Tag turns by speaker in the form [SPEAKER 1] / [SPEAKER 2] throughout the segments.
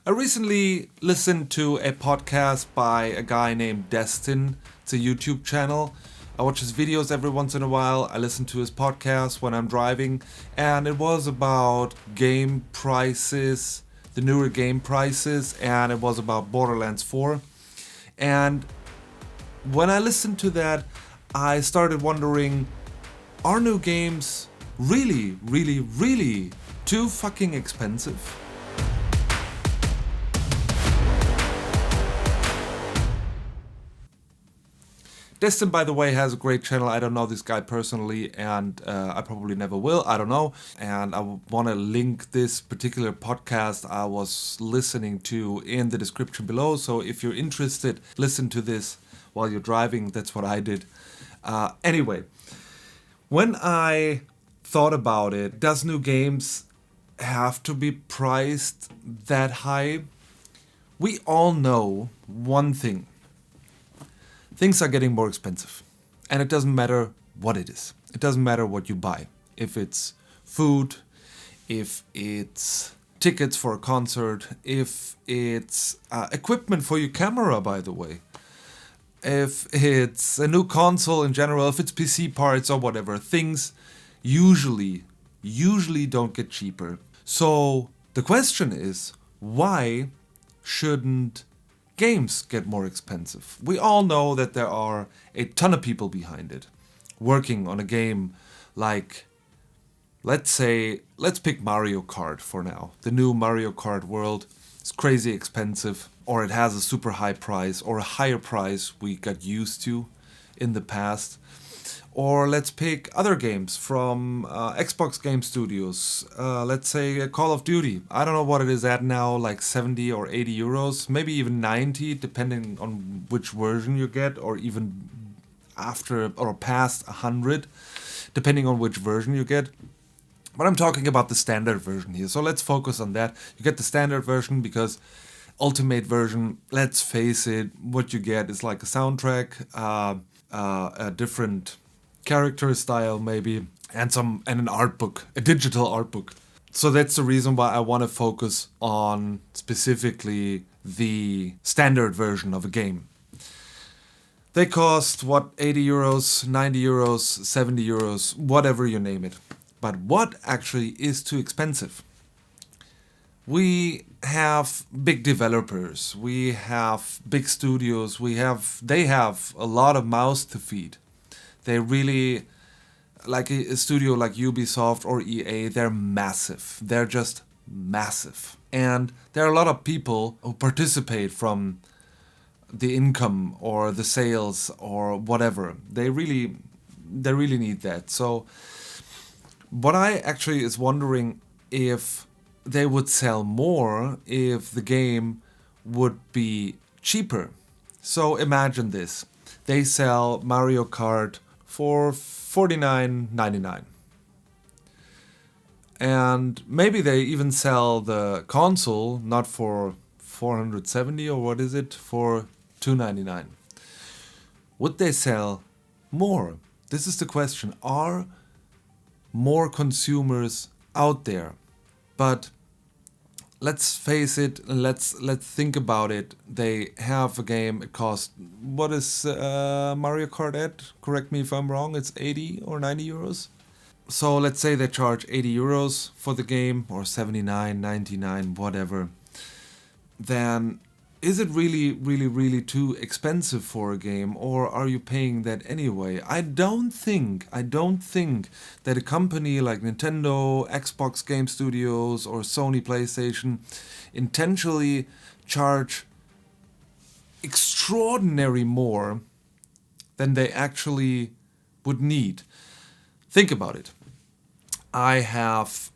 [SPEAKER 1] I recently listened to a podcast by a guy named Destin. It's a YouTube channel. I watch his videos every once in a while. I listen to his podcast when I'm driving, and it was about game prices, the newer game prices, and it was about Borderlands 4. And when I listened to that, I started wondering, are new games really too fucking expensive? Destin, by the way, has a great channel. I don't know this guy personally, and I probably never will. I don't know. And I want to link this particular podcast I was listening to in the description below. So if you're interested, listen to this while you're driving. That's what I did. Anyway, when I thought about it, does new games have to be priced that high? We all know one thing. Things are getting more expensive. And it doesn't matter what it is. It doesn't matter what you buy. If it's food, if it's tickets for a concert, if it's equipment for your camera, by the way. If it's a new console in general, if it's PC parts or whatever, things usually don't get cheaper. So the question is, why shouldn't games get more expensive? We all know that there are a ton of people behind it working on a game like, let's pick Mario Kart for now. The new Mario Kart World is crazy expensive, or it has a super high price or a higher price we got used to in the past. Or let's pick other games from Xbox game studios. Let's say Call of Duty. I don't know what it is at now, like 70 or 80 euros, maybe even 90, depending on which version you get, or even after or past 100, depending on which version you get. But I'm talking about the standard version here, so let's focus on that. You get the standard version because Ultimate version, let's face it, what you get is like a soundtrack, a different character style maybe, and an art book, a digital art book. So that's the reason why I want to focus on specifically the standard version of a game. They cost 80 euros, 90 euros, 70 euros, whatever you name it. But what actually is too expensive? We have big developers, we have big studios, they have a lot of mouths to feed. They really, like a studio like Ubisoft or EA, they're massive. They're just massive. And there are a lot of people who participate from the income or the sales or whatever. They really need that. So what I actually is wondering, if they would sell more if the game would be cheaper. So imagine this. They sell Mario Kart for $49.99. And maybe they even sell the console not for 470 or what is it, for $299. Would they sell more? This is the question. Are more consumers out there? But let's face it, let's think about it. They have a game, it costs, what is Mario Kart at? Correct me if I'm wrong, it's 80 or 90 euros. So let's say they charge 80 euros for the game, or 79, 99, whatever. Then is it really too expensive for a game, or are you paying that anyway? I don't think that a company like Nintendo, Xbox Game Studios, or Sony PlayStation intentionally charge extraordinary more than they actually would need. Think about it. I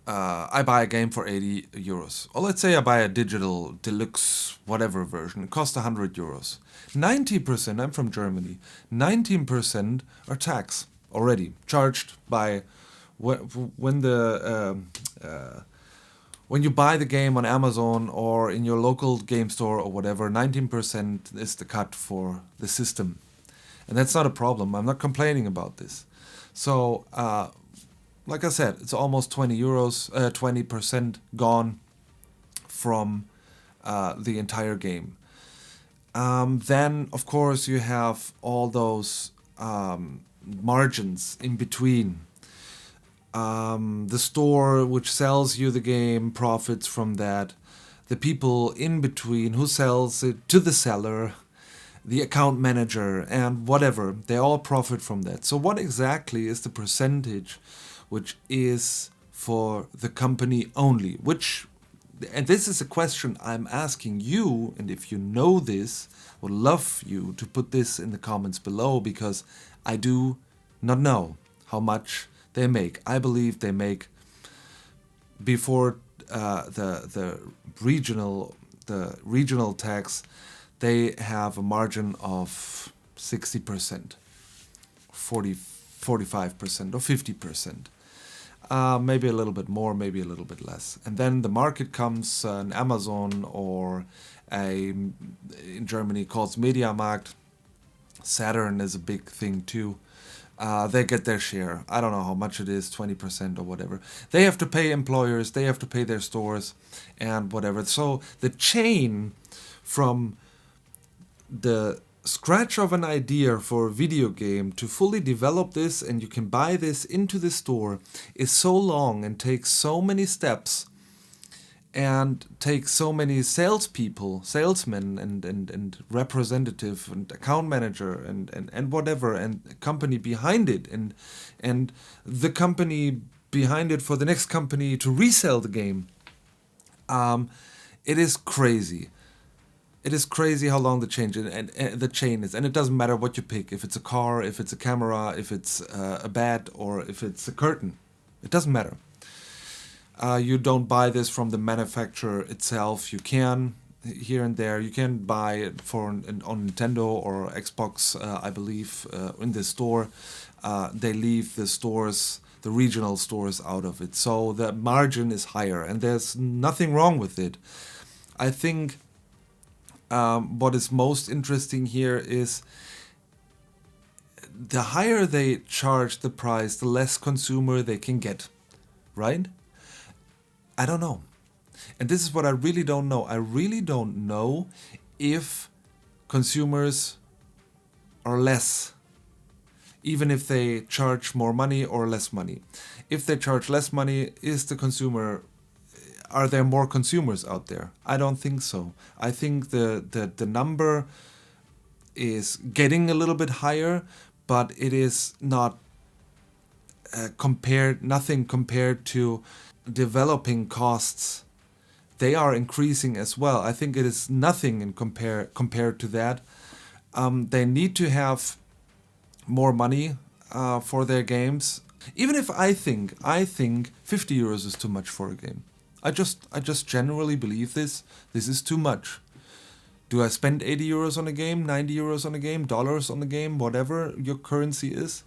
[SPEAKER 1] buy a game for 80 euros. Or let's say I buy a digital deluxe whatever version. It costs 100 euros. 90%, I'm from Germany, 19% are tax already charged by when you buy the game on Amazon or in your local game store or whatever. 19% is the cut for the system. And that's not a problem. I'm not complaining about this. So, like I said, it's almost 20 euros, 20% gone from the entire game. Then, of course, you have all those margins in between. The store which sells you the game profits from that. The people in between who sells it to the seller, the account manager, and whatever, they all profit from that. So what exactly is the percentage which is for the company only? And this is a question I'm asking you, and if you know this, would love you to put this in the comments below, because I do not know how much they make. I believe they make, before the regional tax, they have a margin of 60%, 45% or 50%. Maybe a little bit more, maybe a little bit less. And then the market comes, an Amazon or in Germany called Mediamarkt. Saturn is a big thing too. They get their share. I don't know how much it is, 20% or whatever. They have to pay employers, they have to pay their stores and whatever. So the chain from the scratch of an idea for a video game to fully develop this and you can buy this into the store is so long and takes so many steps and takes so many salesmen and representative and account manager and whatever, and company behind it, and the company behind it for the next company to resell the game. It is crazy. It is crazy how long the chain is, and it doesn't matter what you pick. If it's a car, if it's a camera, if it's a bat, or if it's a curtain, it doesn't matter. You don't buy this from the manufacturer itself. You can here and there. You can buy it on Nintendo or Xbox, I believe, in the store. They leave the regional stores out of it, so the margin is higher, and there's nothing wrong with it. I think. What is most interesting here is the higher they charge the price, the less consumer they can get, right? I don't know. And this is what I really don't know. I really don't know if consumers are less, even if they charge more money or less money. If they charge less money, are there more consumers out there? I don't think so. I think the number is getting a little bit higher, but it is not nothing compared to developing costs. They are increasing as well. I think it is nothing compared to that. They need to have more money for their games. Even if I think 50 euros is too much for a game. I just generally believe this is too much. Do I spend 80 euros on a game, 90 euros on a game, dollars on the game, whatever your currency is?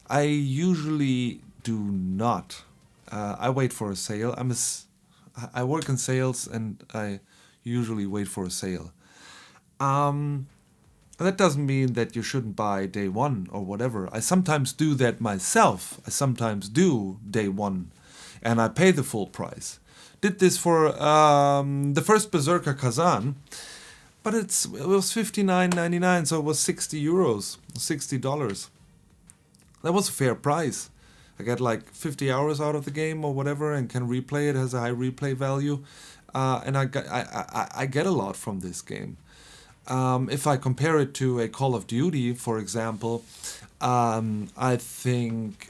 [SPEAKER 1] I usually do not. I wait for a sale. I work in sales, and I usually wait for a sale. That doesn't mean that you shouldn't buy day one or whatever. I sometimes do that myself. I sometimes do day one, and I pay the full price. Did this for the first Berserker Kazan, but it was $59.99, so it was 60 euros, $60. That was a fair price. I get like 50 hours out of the game or whatever, and can replay it. Has a high replay value, and I get a lot from this game. If I compare it to a Call of Duty, for example, I think.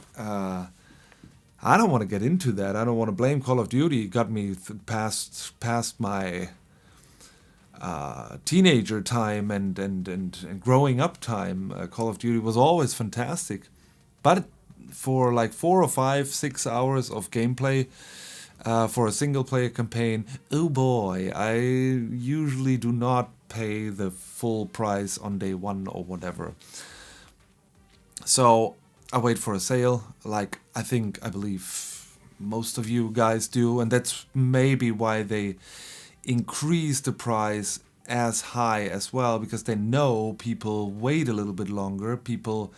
[SPEAKER 1] I don't want to get into that. I don't want to blame Call of Duty. It got me past my teenager time and growing up time. Call of Duty was always fantastic. But for like 4 or 5, 6 hours of gameplay for a single player campaign, oh boy, I usually do not pay the full price on day one or whatever. So I wait for a sale, like I believe most of you guys do, and that's maybe why they increase the price as high as well, because they know people wait a little bit longer. People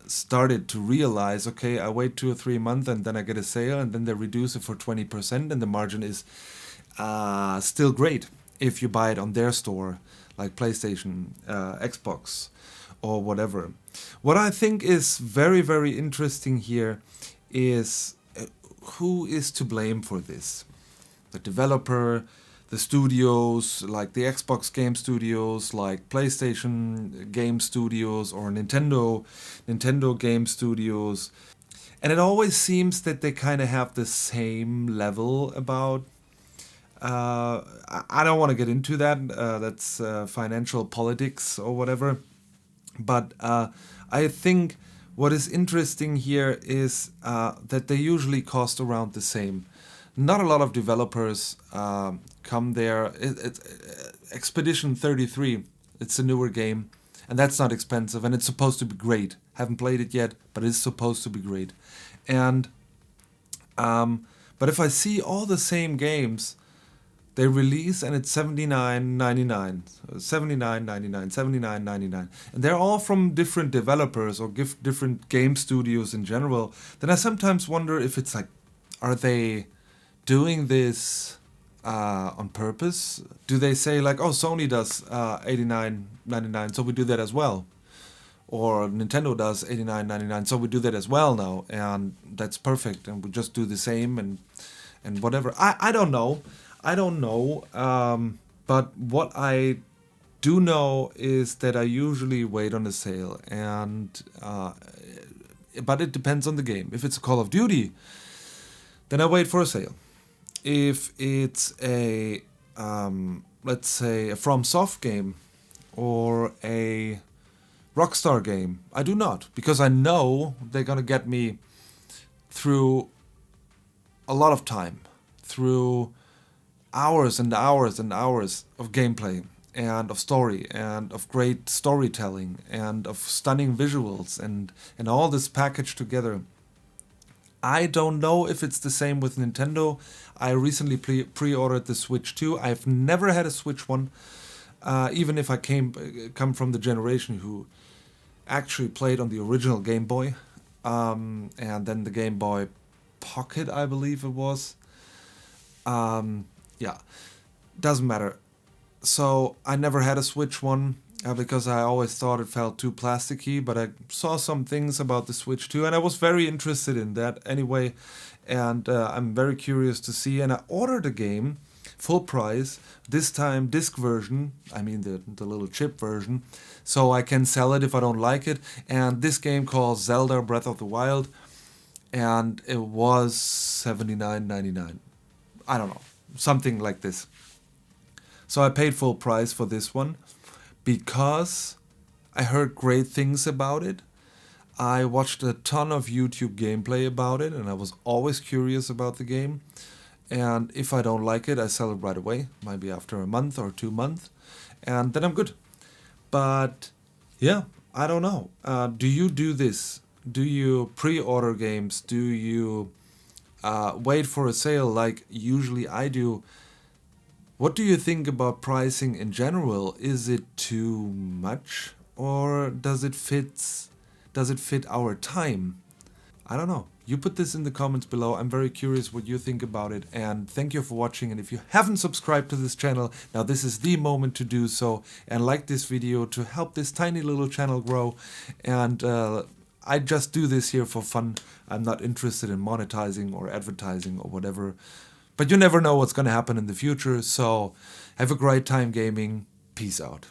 [SPEAKER 1] started to realize, okay, I wait 2 or 3 months and then I get a sale, and then they reduce it for 20%, and the margin is still great if you buy it on their store, like PlayStation, Xbox, or whatever. What I think is very, very interesting here is who is to blame for this? The developer, the studios, like the Xbox game studios, like PlayStation game studios, or Nintendo game studios. And it always seems that they kind of have the same level about. I don't want to get into that. That's financial politics or whatever. But I think what is interesting here is that they usually cost around the same. Not a lot of developers come there. It's Expedition 33. It's a newer game, and that's not expensive, and it's supposed to be great. Haven't played it yet, but it's supposed to be great. And but if I see all the same games, they release and it's $79.99, $79.99, $79.99, and they're all from different developers or different game studios in general. Then I sometimes wonder if it's like, are they doing this on purpose? Do they say like, oh, Sony does $89.99, so we do that as well? Or Nintendo does $89.99, so we do that as well now, and that's perfect, and we just do the same and whatever. I don't know. But what I do know is that I usually wait on a sale, and but it depends on the game. If it's a Call of Duty, then I wait for a sale. If it's a let's say a FromSoft game or a Rockstar game, I do not, because I know they're gonna get me through a lot of time, through hours and hours and hours of gameplay and of story and of great storytelling and of stunning visuals and all this packaged together. I don't know if it's the same with Nintendo. I recently pre-ordered the Switch 2. I've never had a Switch 1, even if I come from the generation who actually played on the original Game Boy, and then the Game Boy Pocket, I believe it was. Yeah, doesn't matter. So I never had a Switch 1 because I always thought it felt too plasticky, but I saw some things about the Switch 2 and I was very interested in that anyway, and I'm very curious to see, and I ordered a game full price, this time disc version, I mean the little chip version, so I can sell it if I don't like it. And this game called Zelda Breath of the Wild, and it was $79.99. I don't know, something like this. So I paid full price for this one because I heard great things about it. I watched a ton of YouTube gameplay about it, and I was always curious about the game. And if I don't like it, I sell it right away, maybe after a month or 2 months, and then I'm good. But yeah, I don't know. Do you do this? Do you pre-order games? Do you wait for a sale like usually I do? What do you think about pricing in general? Is it too much, or does it fit our time? I don't know. You put this in the comments below. I'm very curious what you think about it, and thank you for watching. And if you haven't subscribed to this channel, now this is the moment to do so, and like this video to help this tiny little channel grow. And I just do this here for fun. I'm not interested in monetizing or advertising or whatever. But you never know what's going to happen in the future, so have a great time gaming. Peace out.